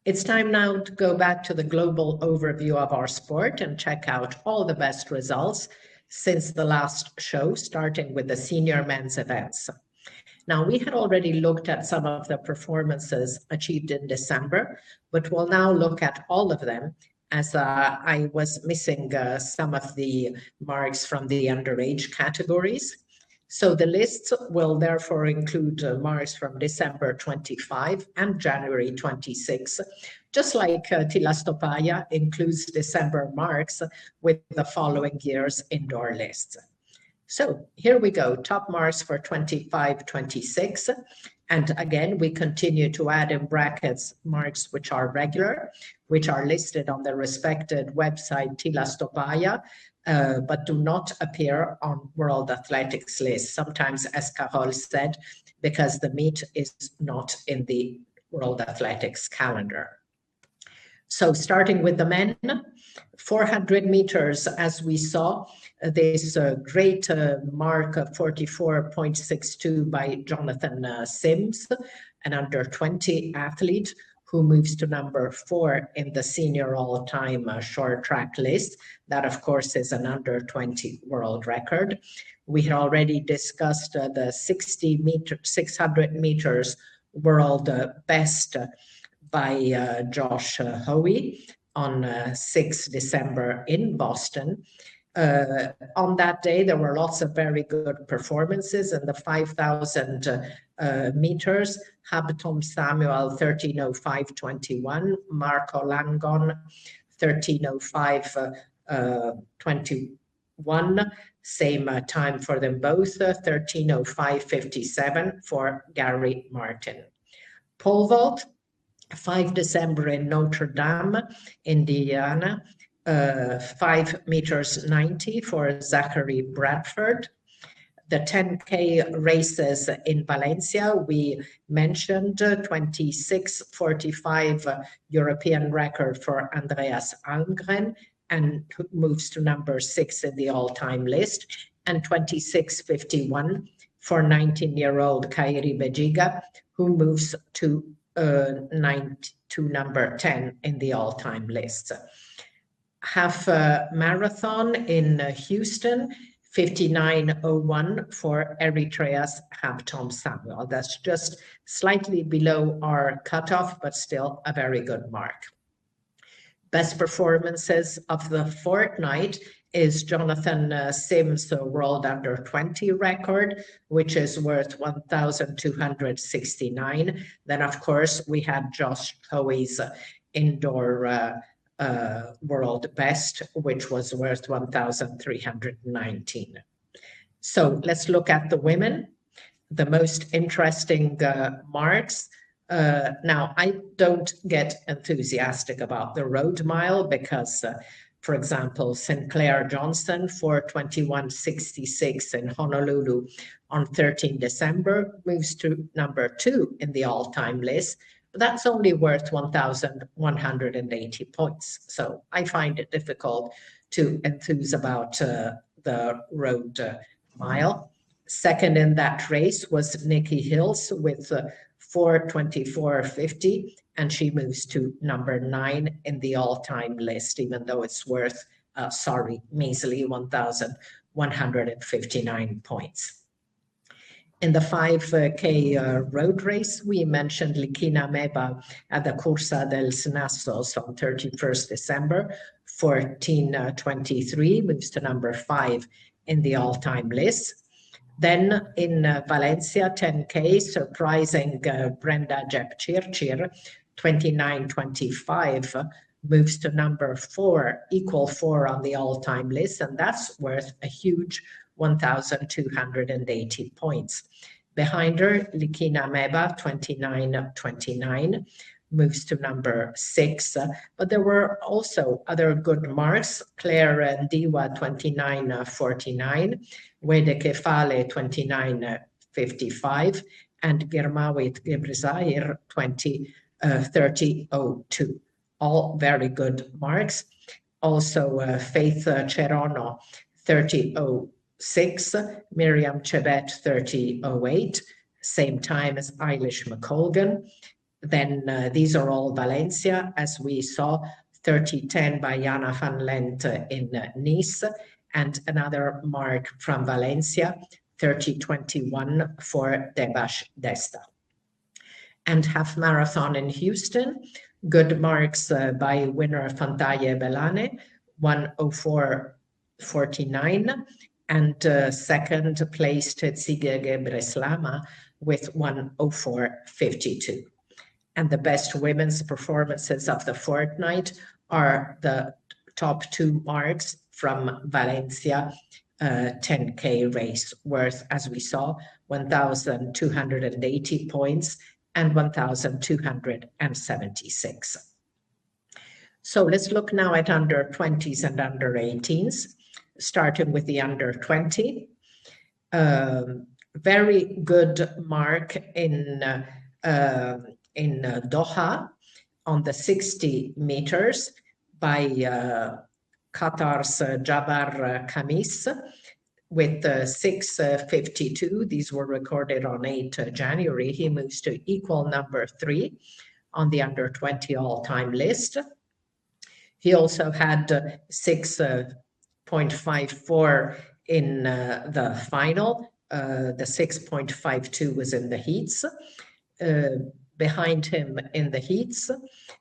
It's time now to go back to the global overview of our sport and check out all the best results since the last show, starting with the senior men's events. Now, we had already looked at some of the performances achieved in December, but we'll now look at all of them as I was missing some of the marks from the underage categories. So the lists will therefore include marks from December 25 and January 26, just like Tila includes December marks with the following year's indoor lists. So here we go, top marks for 25-26. And again, we continue to add in brackets marks which are regular, which are listed on the respected website Tila Stopaya, but do not appear on World Athletics list. Sometimes, as Carol said, because the meet is not in the World Athletics calendar. So starting with the men, 400 meters, as we saw, this great mark of 44.62 by Jonathan Sims, an under 20 athlete who moves to number 4 in the senior all-time short track list. That, of course, is an under 20 world record. We had already discussed the 600 meters world best by Josh Hoey on 6 December in Boston. On that day, there were lots of very good performances in the 5,000 meters. Habtom Samuel, 13:05:21. Marco Langon, 13:05:21. Same time for them both, 13:05:57 for Gary Martin. Pole vault, 5 December in Notre Dame, Indiana. 5 meters 90 for Zachary Bradford. The 10K races in Valencia, we mentioned 26:45 European record for Andreas Almgren and moves to number 6 in the all-time list, and 26:51 for 19-year-old Kairi Bejiga, who moves to number 10 in the all-time list. Half marathon in Houston, 59:01 for Eritrea's Habtom Samuel. That's just slightly below our cutoff, but still a very good mark. Best performances of the fortnight is Jonathan Sims' world under 20 record, which is worth 1,269. Then, of course, we had Josh Hoey's indoor world best, which was worth 1,319. So let's look at the women, the most interesting marks. Now, I don't get enthusiastic about the road mile because, for example, Sinclair Johnson, 4:21:66 in Honolulu on 13 December, moves to number 2 in the all-time list. But that's only worth 1,180 points. So I find it difficult to enthuse about the road mile. Second in that race was Nikki Hills with 4:24:50, and she moves to number 9 in the all-time list, even though it's worth, measly 1,159 points. In the 5K road race, we mentioned Likina Meba at the Cursa dels Nassos on 31st December, 14:23, moves to number 5 in the all-time list. Then in Valencia 10K, surprising Brenda Jepchirchir, 29:25, moves to number 4, equal 4 on the all-time list, and that's worth a huge 1,280 points. Behind her, Likina Meba, 29:29, moves to number 6. But there were also other good marks. Claire Ndiwa, 29:49, Wede Kefale, 29:55, and Girmawit Gebrezahir, 30:02. All very good marks. Also, Faith Cherono, 30:06, Miriam Chebet, 30:08, same time as Eilish McColgan. Then these are all Valencia, as we saw, 30:10 by Jana van Lent in Nice, and another mark from Valencia, 30:21 for Debash Desta. And half marathon in Houston, good marks by winner Fantaye Belane, 1:04.49, and second placed Tsige Gebreslama with 1:04.52. And the best women's performances of the fortnight are the top two marks from Valencia 10K race, worth, as we saw, 1,280 points and 1,276. So let's look now at under 20s and under 18s, starting with the under 20. Very good mark in Doha on the 60 meters by Qatar's Jabar Khamis with 6:52. These were recorded on 8 January. He moves to equal number 3 on the under 20 all-time list. He also had 6.54 in the final. The 6.52 was in the heats. Behind him in the heats,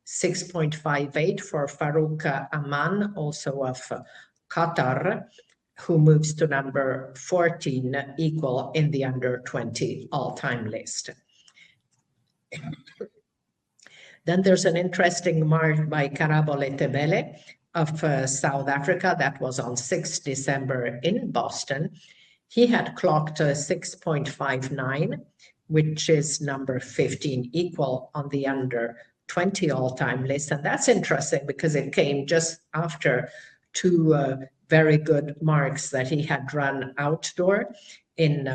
6.58 for Farouk Aman, also of Qatar, who moves to number 14, equal in the under 20 all-time list. Then there's an interesting mark by Karabole Tebele of South Africa. That was on 6 December in Boston. He had clocked 6.59, which is number 15, equal on the under 20 all-time list. And that's interesting because it came just after two very good marks that he had run outdoor in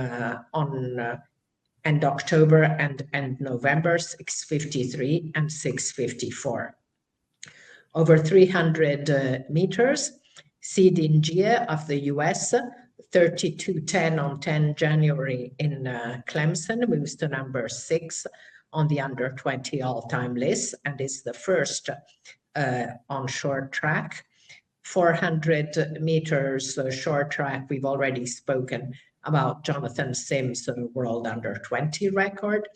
end October and November, 6:53 and 6:54. Over 300 meters, Sidin Jie of the US, 32:10 on 10 January in Clemson, moves to number 6 on the under 20 all-time list and is the first on short track. 400 meters short track, we've already spoken about Jonathan Sims' world under 20 record.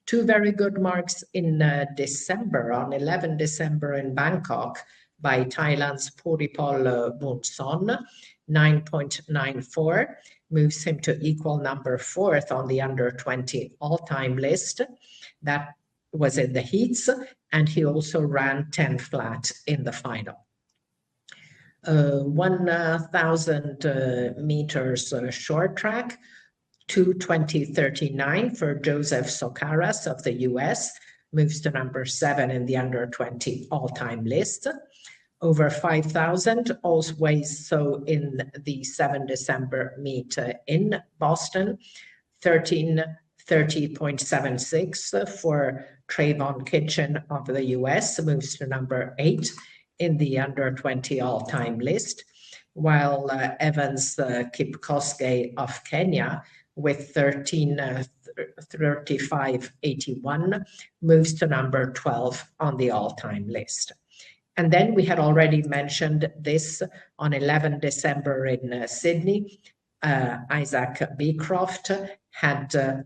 Two very good marks in December, on 11 December in Bangkok by Thailand's Puripol Bunson, 9.94, moves him to equal number 4th on the under 20 all-time list. That was in the heats, and he also ran 10 flat in the final. 1,000 meters short track, 2:20.39 for Joseph Socaras of the US, moves to number 7 in the under 20 all-time list. Over 5,000, always so in the 7 December meet in Boston, 13:30.76 for Trayvon Kitchen of the US, moves to number 8 in the under 20 all-time list, while Evans Kipkoskei of Kenya with 13:35.81 moves to number 12 on the all-time list. And then we had already mentioned this on 11 December in Sydney. Isaac Beecroft had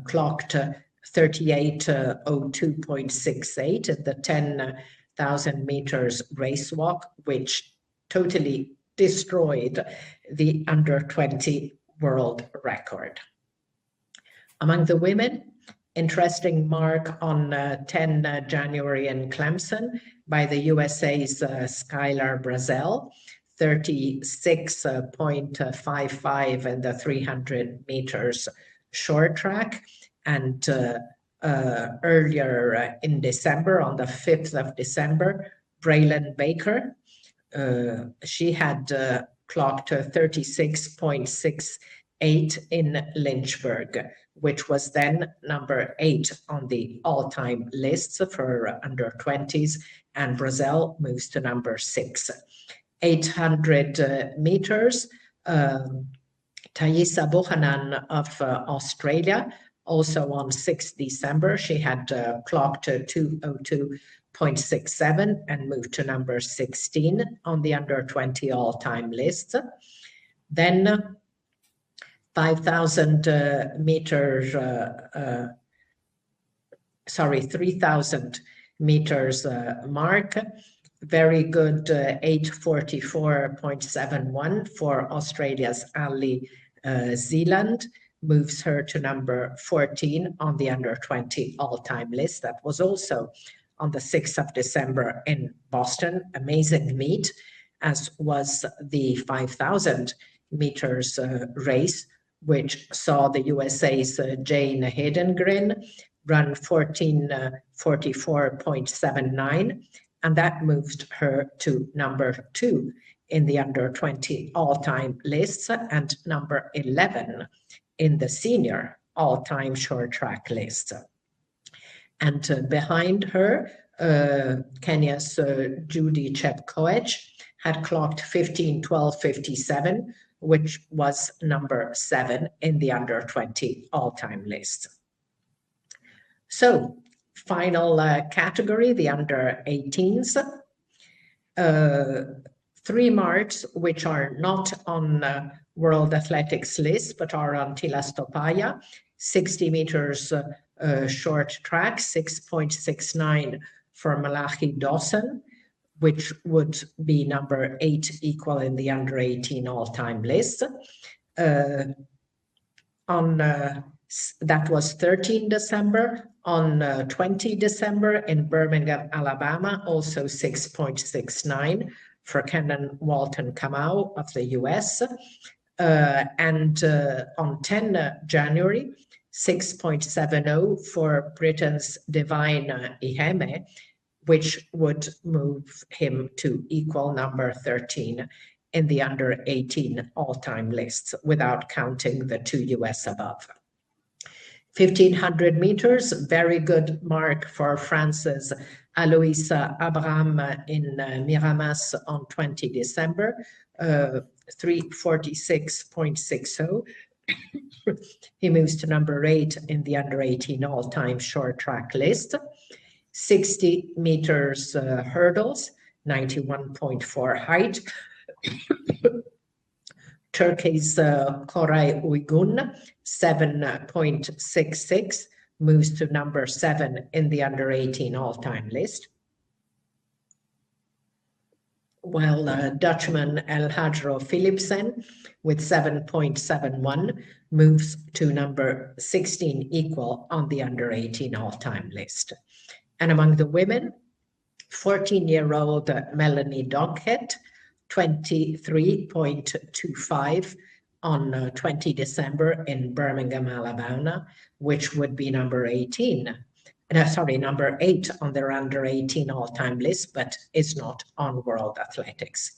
clocked 38:02.68 at the 10,000 meters race walk, which totally destroyed the under 20 world record. Among the women, interesting mark on 10 January in Clemson by the USA's Skylar Brazel, 36.55 in the 300 meters short track. And earlier in December, on the 5th of December, Braylon Baker, she had clocked 36.68 in Lynchburg, which was then number 8 on the all-time lists for under 20s, and Brazel moves to number 6. 800 meters, Thaisa Bohanan of Australia Also on 6th December, she had clocked 2:02.67 and moved to number 16 on the under 20 all-time list. Then 5,000 meters, 3,000 meters mark. Very good 8:44.71 for Australia's Ali Zealand, moves her to number 14 on the under 20 all-time list. That was also on the 6th of December in Boston. Amazing meet, as was the 5,000 meters race, which saw the USA's Jane Hedengren run 14:44.79, and that moved her to number 2 in the under 20 all-time lists and number 11 in the senior all-time short track list. And behind her, Kenya's Judy Chepkoech had clocked 15:12.57, which was number 7 in the under 20 all-time list. So, final category, the under 18s. 3 marks which are not on World Athletics list, but are on Tila Stopaya. 60 meters short track, 6.69 for Malachi Dawson, which would be number 8 equal in the under 18 all-time list. That was 13 December. On 20 December in Birmingham, Alabama, also 6.69 for Kenan Walton Kamau of the US. And on 10 January, 6.70 for Britain's Divine Iheme, which would move him to equal number 13 in the under 18 all-time lists, without counting the 2 US above. 1,500 meters, very good mark for France's Aloïsa Abraham in Miramas on 20 December, 3:46.60. He moves to number 8 in the under 18 all-time short track list. 60 meters hurdles, 91.4 height. Turkey's Koray Uygun, 7.66, moves to number 7 in the under 18 all-time list. While Dutchman El Hadro Philipsen with 7.71 moves to number 16 equal on the under 18 all-time list. And among the women, 14-year-old Melanie Doggett, 23.25 on 20 December in Birmingham, Alabama, which would be number 8 on their under 18 all-time list, but is not on World Athletics.